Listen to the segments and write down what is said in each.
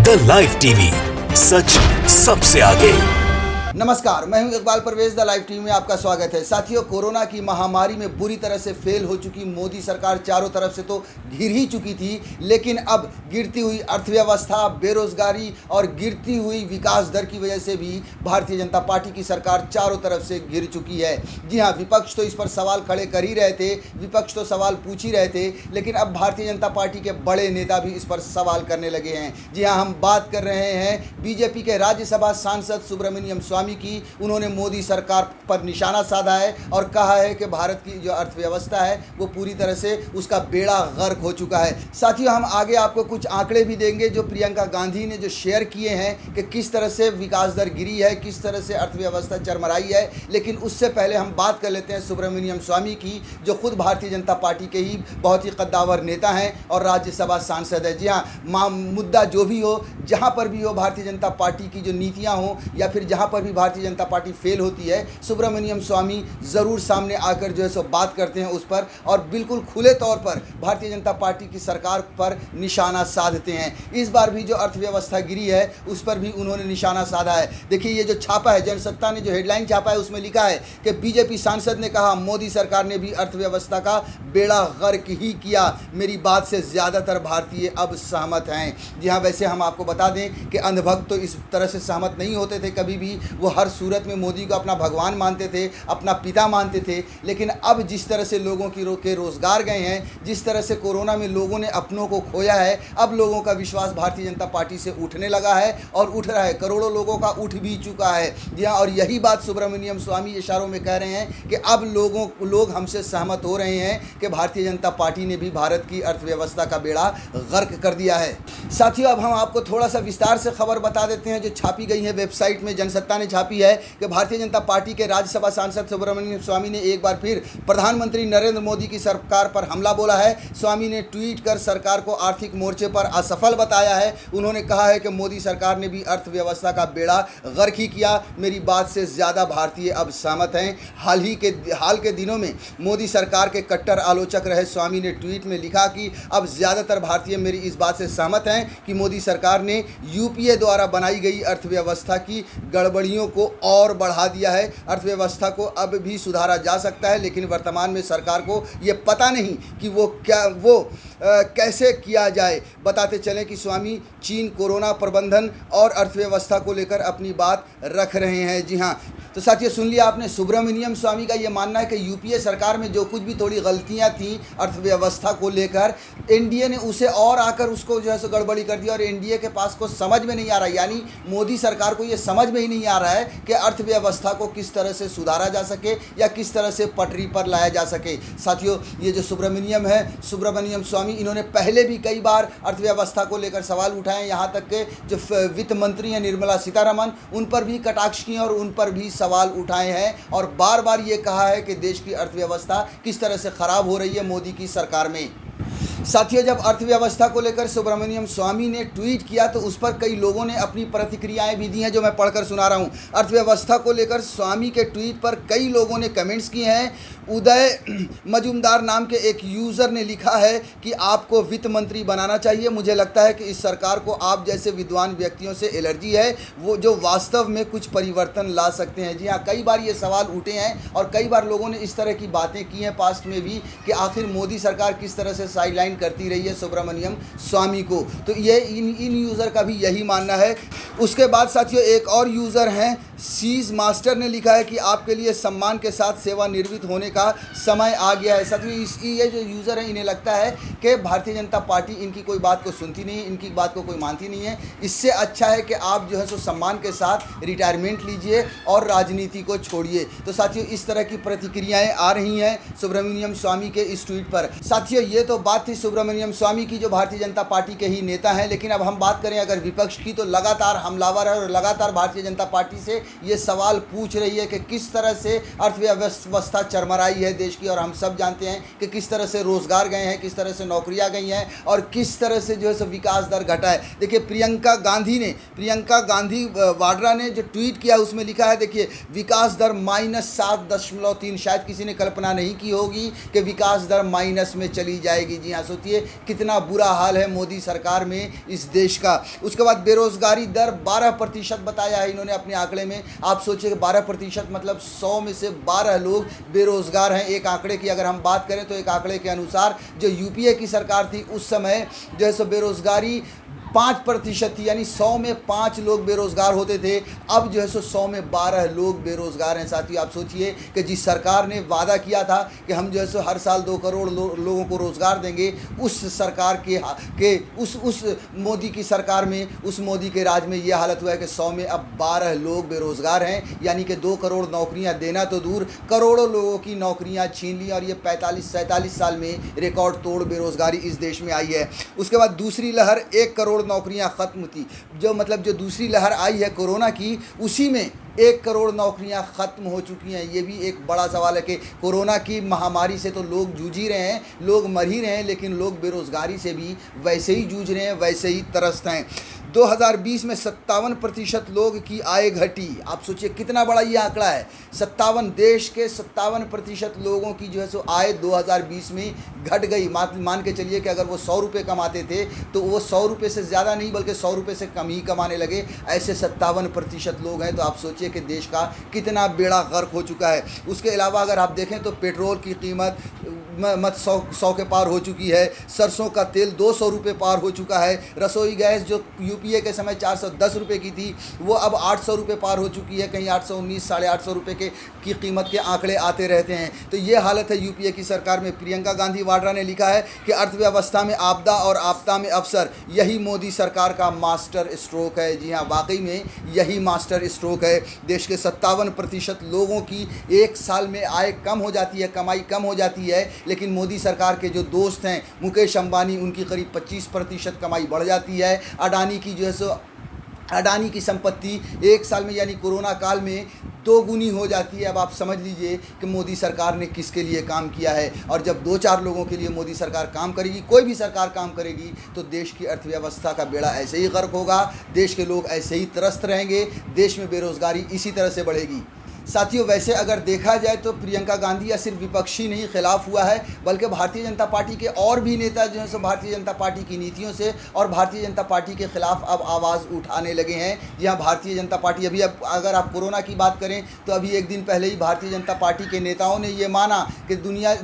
The live TV, सच सबसे आगे। नमस्कार, मैं हूं Iqbal Parvez. The live TV में आपका स्वागत है। साथियों, कोरोना की महामारी में बुरी तरह से फेल हो चुकी मोदी सरकार चारों तरफ से तो घिर ही चुकी थी, लेकिन अब गिरती हुई अर्थव्यवस्था, बेरोजगारी और गिरती हुई विकास दर की वजह से भी भारतीय जनता पार्टी की सरकार चारों तरफ से घिर चुकी है। जी हाँ, विपक्ष तो इस पर सवाल खड़े कर ही रहे थे, विपक्ष तो सवाल पूछ ही रहे थे, लेकिन अब भारतीय जनता पार्टी के बड़े नेता भी इस पर सवाल करने लगे हैं। जी हाँ, हम बात कर रहे हैं बीजेपी के राज्यसभा सांसद सुब्रमण्यम स्वामी की। उन्होंने मोदी सरकार पर निशाना साधा है और कहा है कि भारत की जो अर्थव्यवस्था है वो पूरी तरह से उसका बेड़ा गर्क हो चुका है। साथियों, हम आगे आपको कुछ आंकड़े भी देंगे जो प्रियंका गांधी ने जो शेयर किए हैं कि किस तरह से विकास दर गिरी है, किस तरह से अर्थव्यवस्था चरमराई है। लेकिन उससे पहले हम बात कर लेते हैं सुब्रमण्यम स्वामी की, जो खुद भारतीय जनता पार्टी के ही बहुत ही कद्दावर नेता हैं और राज्यसभा सांसद है। जी हाँ, मुद्दा जो भी हो, जहाँ पर भी हो, भारतीय जनता पार्टी की जो नीतियाँ हों या फिर जहाँ पर भी भारतीय जनता पार्टी फेल होती है, सुब्रमण्यम स्वामी ज़रूर सामने आकर जो है सो बात करते हैं उस पर, और बिल्कुल खुले तौर पर भारतीय जनता पार्टी की सरकार पर निशाना साधते हैं। इस बार भी जो अर्थव्यवस्था गिरी है उस पर भी उन्होंने निशाना साधा है। देखिए, ये जो छापा है, जनसत्ता ने जो हेडलाइन छापा है उसमें लिखा है कि बीजेपी सांसद ने कहा मोदी सरकार ने भी अर्थव्यवस्था का बेड़ा गर्क ही किया, मेरी बात से ज़्यादातर भारतीय अब सहमत हैं। जी हाँ, वैसे हम आपको बता दें कि अंधभक्त तो इस तरह से सहमत नहीं होते थे कभी भी, वो हर सूरत में मोदी को अपना भगवान मानते थे, अपना पिता मानते थे। लेकिन अब जिस तरह से लोगों के रोज़गार गए हैं, जिस तरह से कोरोना में लोगों ने अपनों को खोया है, अब लोगों का विश्वास भारतीय जनता पार्टी से उठने लगा है और उठ रहा है। करोड़ों लोगों का उठ भी चुका है। जी हाँ, और यही बात सुब्रमण्यम स्वामी इशारों में कह रहे हैं कि अब लोग हमसे सहमत हो रहे हैं कि भारतीय जनता पार्टी ने भी भारत की अर्थव्यवस्था का बेड़ा गर्क कर दिया है। साथियों, अब हम आपको थोड़ा सा विस्तार से खबर बता देते हैं जो छापी गई है वेबसाइट में, जनसत्ता ने छापी है कि भारतीय जनता पार्टी के राज्यसभा सांसद सुब्रमण्यम स्वामी ने एक बार फिर प्रधानमंत्री नरेंद्र मोदी की सरकार पर हमला बोला है। स्वामी ने ट्वीट कर सरकार को आर्थिक मोर्चे पर असफल बताया है। उन्होंने कहा है कि मोदी सरकार ने भी अर्थव्यवस्था का बेड़ा गर्क ही किया, मेरी बात से ज़्यादा भारतीय अब सहमत हैं। हाल के दिनों में मोदी सरकार के कट्टर आलोचक रहे स्वामी ने ट्वीट में लिखा कि अब ज़्यादातर भारतीय मेरी इस बात से सहमत हैं कि मोदी सरकार ने यूपीए द्वारा बनाई गई अर्थव्यवस्था की गड़बड़ियों को और बढ़ा दिया है। अर्थव्यवस्था को अब भी सुधारा जा सकता है, लेकिन वर्तमान में सरकार को ये पता नहीं कि कैसे किया जाए। बताते चलें कि स्वामी चीन, कोरोना प्रबंधन और अर्थव्यवस्था को लेकर अपनी बात रख रहे हैं। जी हाँ, तो साथियों, सुन लिया आपने, सुब्रमण्यम स्वामी का ये मानना है कि यूपीए सरकार में जो कुछ भी थोड़ी गलतियां थी अर्थव्यवस्था को लेकर, एनडीए ने उसे और आकर उसको जो है सो गड़बड़ी कर दिया और एनडीए के पास को समझ में नहीं आ रहा, यानी मोदी सरकार को ये समझ में ही नहीं आ रहा है कि अर्थव्यवस्था को किस तरह से सुधारा जा सके या किस तरह से पटरी पर लाया जा सके। साथियों, ये जो सुब्रमण्यम स्वामी, इन्होंने पहले भी कई बार अर्थव्यवस्था को लेकर सवाल उठाए, यहाँ तक के जो वित्त मंत्री हैं निर्मला सीतारमण, उन पर भी कटाक्ष किए और उन पर भी सवाल उठाए हैं और बार बार ये कहा है कि देश की अर्थव्यवस्था किस तरह से ख़राब हो रही है मोदी की सरकार में। साथियों, जब अर्थव्यवस्था को लेकर सुब्रमण्यम स्वामी ने ट्वीट किया तो उस पर कई लोगों ने अपनी प्रतिक्रियाएं भी दी हैं, जो मैं पढ़कर सुना रहा हूं। अर्थव्यवस्था को लेकर स्वामी के ट्वीट पर कई लोगों ने कमेंट्स किए हैं। उदय मजुमदार नाम के एक यूज़र ने लिखा है कि आपको वित्त मंत्री बनाना चाहिए, मुझे लगता है कि इस सरकार को आप जैसे विद्वान व्यक्तियों से एलर्जी है, वो जो वास्तव में कुछ परिवर्तन ला सकते हैं। जी हाँ, कई बार ये सवाल उठे हैं और कई बार लोगों ने इस तरह की बातें की हैं पास्ट में भी कि आखिर मोदी सरकार किस तरह से साइडलाइन करती रही है सुब्रमण्यम स्वामी को। तो ये इन यूज़र का भी यही मानना है। उसके बाद साथियों, एक और यूज़र हैं सीज मास्टर ने लिखा है कि आपके लिए सम्मान के साथ सेवानिवृत्त होने का समय आ गया है। साथियों, ये जो यूज़र हैं, इन्हें लगता है कि भारतीय जनता पार्टी इनकी कोई बात को सुनती नहीं है, इनकी बात को कोई मानती नहीं है। इससे अच्छा है कि आप जो है सो सम्मान के साथ रिटायरमेंट लीजिए और राजनीति को छोड़िए। तो साथियों, इस तरह की प्रतिक्रियाएं आ रही हैं सुब्रमण्यम स्वामी के इस ट्वीट पर। साथियों, ये तो बात थी सुब्रमण्यम स्वामी की, जो भारतीय जनता पार्टी के ही नेता हैं। लेकिन अब हम बात करें अगर विपक्ष की, तो लगातार हमलावर है और लगातार भारतीय जनता पार्टी से ये सवाल पूछ रही है कि किस तरह से अर्थव्यवस्था चरमराई है देश की, और हम सब जानते हैं कि किस तरह से रोजगार गए हैं, किस तरह से नौकरियां गई हैं और किस तरह से जो है सो विकास दर घटा है। देखिए, प्रियंका गांधी वाड्रा ने जो ट्वीट किया उसमें लिखा है, देखिए, विकास दर -7.3। शायद किसी ने कल्पना नहीं की होगी कि विकास दर माइनस में चली जाएगी। जी हाँ यहाँ सोचिए कितना बुरा हाल है मोदी सरकार में इस देश का। उसके बाद बेरोजगारी दर 12% बताया है इन्होंने अपने आंकड़े में। आप सोचिए 12% मतलब 100 में से 12 लोग बेरोजगार हैं। एक आंकड़े की अगर हम बात करें तो एक आंकड़े के अनुसार जो यूपीए की सरकार थी उस समय जो है सो बेरोजगारी 5% थी, यानी 100 में 5 लोग बेरोजगार होते थे। अब जो है सो 100 में 12 लोग बेरोजगार हैं। साथियों आप सोचिए कि जिस सरकार ने वादा किया था कि हम जो है सो हर साल 2 करोड़ लोगों को रोज़गार देंगे, उस सरकार के उस मोदी की सरकार में, उस मोदी के राज में ये हालत हुआ है कि 100 में अब 12 लोग बेरोजगार हैं। यानी कि 2 करोड़ नौकरियां देना तो दूर, करोड़ों लोगों की नौकरियां छीन ली और ये 45-47 साल में रिकॉर्ड तोड़ बेरोजगारी इस देश में आई है। उसके बाद दूसरी लहर 1 करोड़ नौकरियां खत्म थी। जो दूसरी लहर आई है कोरोना की, उसी में 1 करोड़ नौकरियां ख़त्म हो चुकी हैं। ये भी एक बड़ा सवाल है कि कोरोना की महामारी से तो लोग जूझ ही रहे हैं, लोग मर ही रहे हैं, लेकिन लोग बेरोज़गारी से भी वैसे ही जूझ रहे हैं, वैसे ही त्रस्त हैं। 2020 में 57% लोग की आय घटी। आप सोचिए कितना बड़ा ये आंकड़ा है। 57 देश के 57% लोगों की जो है सो आय 2020 में घट गई। मान के चलिए कि अगर वो 100 रुपये कमाते थे तो वो 100 रुपये से ज़्यादा नहीं बल्कि 100 रुपये से कम ही कमाने लगे। ऐसे 57% लोग हैं। तो आप सोचिए कि देश का कितना बेड़ा गर्क हो चुका है। उसके अलावा अगर आप देखें तो पेट्रोल की कीमत 100 के पार हो चुकी है। सरसों का तेल 200 रुपये पार हो चुका है। रसोई गैस जो यूपीए के समय 410 रुपये की थी वो अब 800 रुपये पार हो चुकी है। कहीं 819, 850 रुपये की कीमत के आंकड़े आते रहते हैं। तो ये हालत है यूपीए की सरकार में। प्रियंका गांधी वाड्रा ने लिखा है कि अर्थव्यवस्था में आपदा और आपदा में अवसर, यही मोदी सरकार का मास्टर स्ट्रोक है। जी हाँ, वाकई में यही मास्टर स्ट्रोक है। देश के 57% लोगों की एक साल में आय कम हो जाती है, कमाई कम हो जाती है, लेकिन मोदी सरकार के जो दोस्त हैं मुकेश अंबानी, उनकी करीब 25% कमाई बढ़ जाती है। अडानी की जो है सो अडानी की संपत्ति एक साल में यानी कोरोना काल में 2 गुनी हो जाती है। अब आप समझ लीजिए कि मोदी सरकार ने किसके लिए काम किया है। और जब 2-4 लोगों के लिए मोदी सरकार काम करेगी, कोई भी सरकार काम करेगी, तो देश की अर्थव्यवस्था का बेड़ा ऐसे ही गर्क होगा, देश के लोग ऐसे ही त्रस्त रहेंगे, देश में बेरोजगारी इसी तरह से बढ़ेगी। साथियों वैसे अगर देखा जाए तो प्रियंका गांधी या सिर्फ विपक्षी नहीं खिलाफ हुआ है, बल्कि भारतीय जनता पार्टी के और भी नेता जो हैं सो भारतीय जनता पार्टी की नीतियों से और भारतीय जनता पार्टी के खिलाफ अब आवाज़ उठाने लगे हैं। यहाँ भारतीय जनता पार्टी अभी अब अगर आप कोरोना की बात करें तो अभी एक दिन पहले ही भारतीय जनता पार्टी के नेताओं ने ये माना कि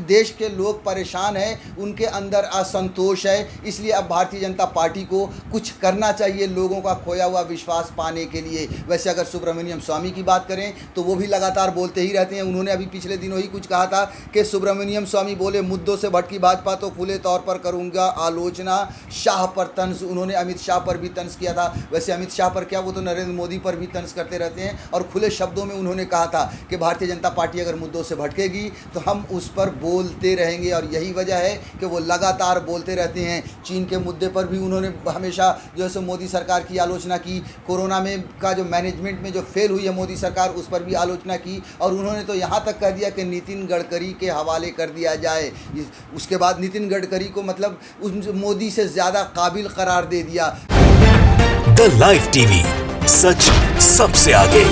देश के लोग परेशान हैं, उनके अंदर असंतोष है, इसलिए अब भारतीय जनता पार्टी को कुछ करना चाहिए लोगों का खोया हुआ विश्वास पाने के लिए। वैसे अगर सुब्रमण्यम स्वामी की बात करें तो वो भी लगातार बोलते ही रहते हैं। उन्होंने अभी पिछले दिनों ही कुछ कहा था कि सुब्रमण्यम स्वामी बोले, मुद्दों से भटकी भाजपा तो खुले तौर पर करूंगा आलोचना, शाह पर तंज। उन्होंने अमित शाह पर भी तंज किया था। वैसे अमित शाह पर क्या, वो तो नरेंद्र मोदी पर भी तंज करते रहते हैं। और खुले शब्दों में उन्होंने कहा था कि भारतीय जनता पार्टी अगर मुद्दों से भटकेगी तो हम उस पर बोलते रहेंगे। और यही वजह है कि वो लगातार बोलते रहते हैं। चीन के मुद्दे पर भी उन्होंने हमेशा जो है सो मोदी सरकार की आलोचना की। कोरोना में का जो मैनेजमेंट में जो फेल हुई है मोदी सरकार, उस पर भी आलोचना की। और उन्होंने तो यहाँ तक कह दिया कि नितिन गडकरी के हवाले कर दिया जाए। उसके बाद नितिन गडकरी को मतलब मोदी से ज़्यादा काबिल करार दे दिया। द लाइव टीवी, सच सबसे आगे।